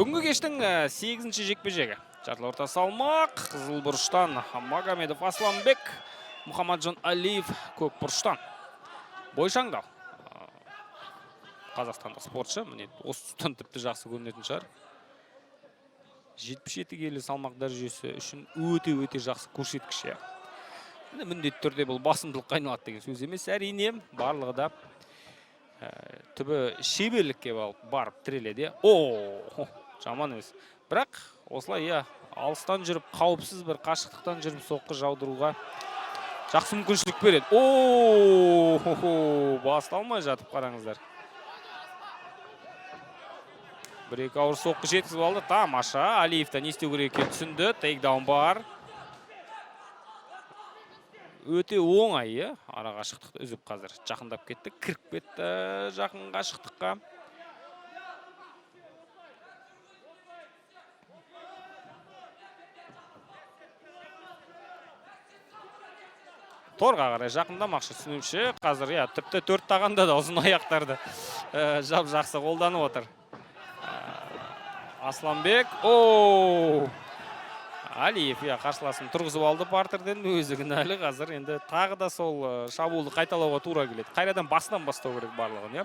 Бүгінгі кештің 8-ші жекпе-жегі. Жартылай орта салмақ, қызыл бұрыштан Магомедов Асланбек, Мұхаммаджон Алиев көк бұрыштан. Бойшаңдау. Қазақстандық спортшы, міне осы тұстан тіпті жақсы көрінетін шығар. 77 келі салмақ дәрежесі үшін өте жақсы көрсеткіш. Міндетті түрде бұл басымдылыққа айналады деген сөз емес. Әрине, барлығы да түбі шеберлікке барып тіреледі. Жаман емес. Бірақ осылай алыстан жүріп, қауіпсіз бір қашықтықтан жүріп соққы жаудыруға жақсы мүмкіншілік береді. Басталмай жатып қараңыздар. Бір-екі ауыр соққы жеткізіп алды. Тамаша. Алиевтен не істеу керек екенін түсінді. Тейкдаун бар. Өте оңай, ара қашықтықты үзіп қазір жақындап кетті. Кіріп кетті жақын қашықтыққа. Торға қарай жақындамақшы түсінемші. Қазір тіпті 4 тағанда да ұзын аяқтарды жақсы қолданып отыр. Асланбек. Алиев қарсыласын тұрғызып алды партерден, өзі кінәлі. Қазір енді тағы да сол шабуылды қайталауға тура келеді. Қайрадан басынан бастау керек барлығын.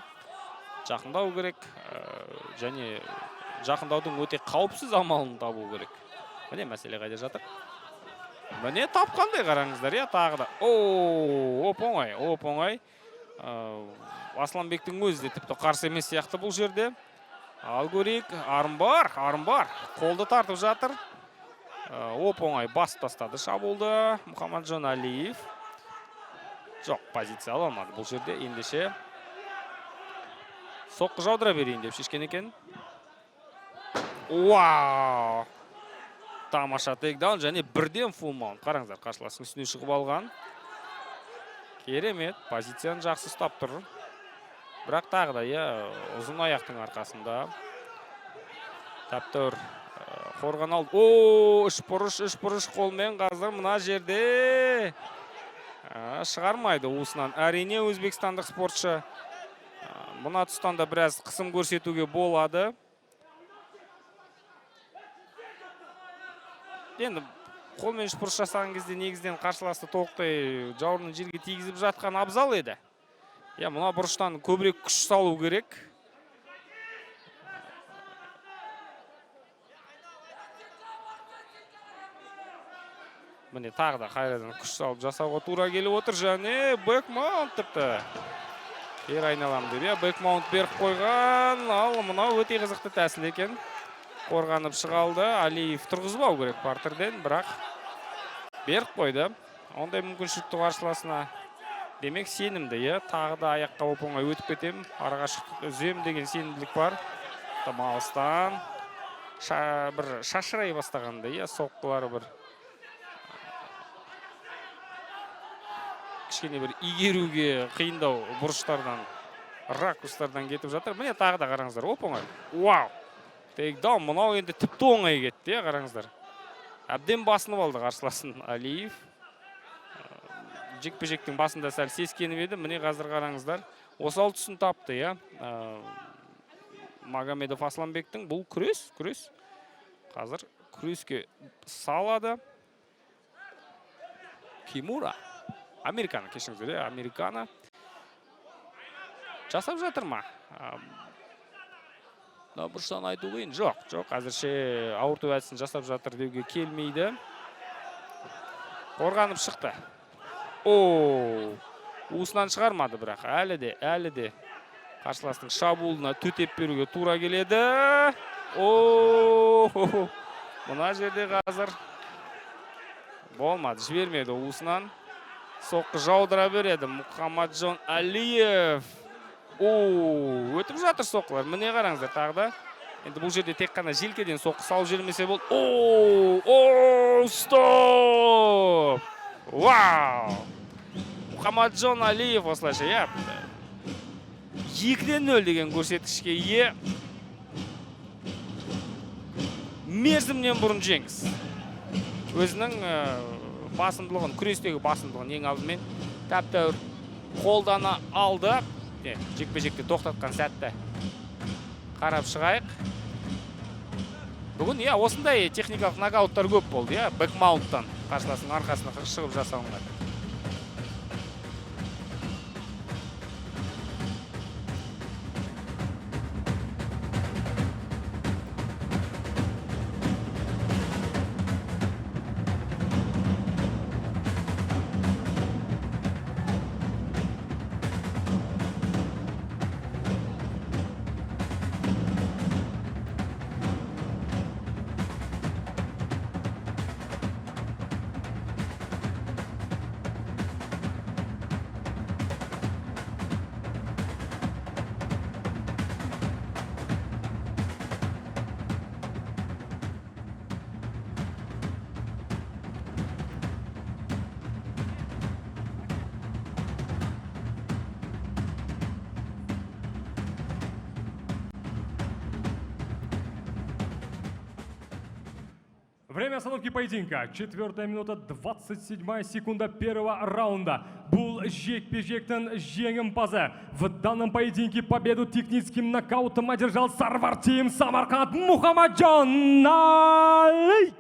Жақындау керек және жақындаудың өте қауіпсіз амалын табу керек. Міне мәселе қайда жатыр. Міне тапқандай қараңыздар, тағы да. Оп-оңай. Асланбектің өзі де тіпті қарсы емес сияқты бұл жерде. Ал көрейік, арым бар. Қолды тартып жатыр. Оп-оңай басып тастады шабуылды Мұхаммаджон Алиев. Жоқ, позиция ала алмады бұл жерде. Ендеше соққы жаудыра берейін деп шешкен екен. Вау! Тамаша тейкдаун және бірден фулл маунт. Қараңыздар, қарсыластың үстіне шығып алған. Керемет, позицияны жақсы ұстап тұр. Бірақ тағы да ұзын аяқтың арқасында. Таптыр қорған алды. Үш бұрыш қолмен қазір мұна жерде шығармайды уысынан. Әрине өзбекстандық спортшы мұна тұстан да біраз қысым көрсетуге болады. Енді қолмен үш бұрыш жасаған кезде негізден қарсыласты толықтай жауырынын жерге тигізіп жатқан абзал еді. Мұна бұрыштан көбірек күш салу керек. Міне тағы да қайрадан күш салып жасауға тура келіп отыр. Және бэкмаунт тіпті. Айналам деп, бэкмаунт беріп қойған. Ал мұна өте қызықты тәсіл екен. Қорғанып шығалды. Алиев тұрғызбау керек партерден, бірақ беріп қойды. Ондай мүмкіншілікті қарсыласына демек сенімді, тағы да аяққа оп-оңай өтіп кетем. Араға шықтық үзем деген сенімділік бар. Алыстан бір шашырай бастағанда, соққылары бір кішкене бір игеруге қиындау бұрыштардан, ракурстардан кетіп жатыр. Міне тағы да қараңыздар, оп-оңай. Вау! Тейкдаун, мұнау енді тіпті оңай кетті, қараңыздар. Әбден басынып алды қарсыласын Алиев. Жекпе-жектің басында сәл сескеніп еді. Міне қазір қараңыздар. Осал тұсын тапты, Магомедов Асланбектің бұл күрес. Қазір күреске салады. Кимура. Американы, кешіңіздер, Американы. Жасап жатыр ма? Бұрыштан айту қиын. Жоқ, әзірше ауырту әдісін жасап жатыр деуге келмейді. Қорғанып шықты. Уысынан шығармады бірақ. Әлі де қарсыластың шабуылына төтеп беруге тура келеді. Мұна жерде қазір болмады, жібермеді уысынан. Соққы жаудыра береді Мұхаммаджон Алиев. Өтіп жатыр соққылар. Міне қараңыздар тағы да. Енді бұл жерде тек қана желкеден соққы салып жібермесе болды. Стоп! Вау! Мұхаммаджон Алиев осылайша, 2-0 деген көрсеткішке ие. Мерзімнен бұрын жеңіс. Өзінің басымдылығын, күрестегі басымдылығын ең алдымен тәп-тәуір қолдана алды. Жекпе-жекті тоқтатқан сәтті қарап шығайық. Бүгін осындай техникалық нокауттар көп болды, бэкмаунттан қарсыласының арқасына шығып жасалынған. Время остановки поединка. 4 минута 27 секунда первого раунда. Бұл жекпе-жектің жеңімпазы. В данном поединке победу техническим нокаутом одержал Сарвар Тим Самарқанд Мухаммаджон Алиев.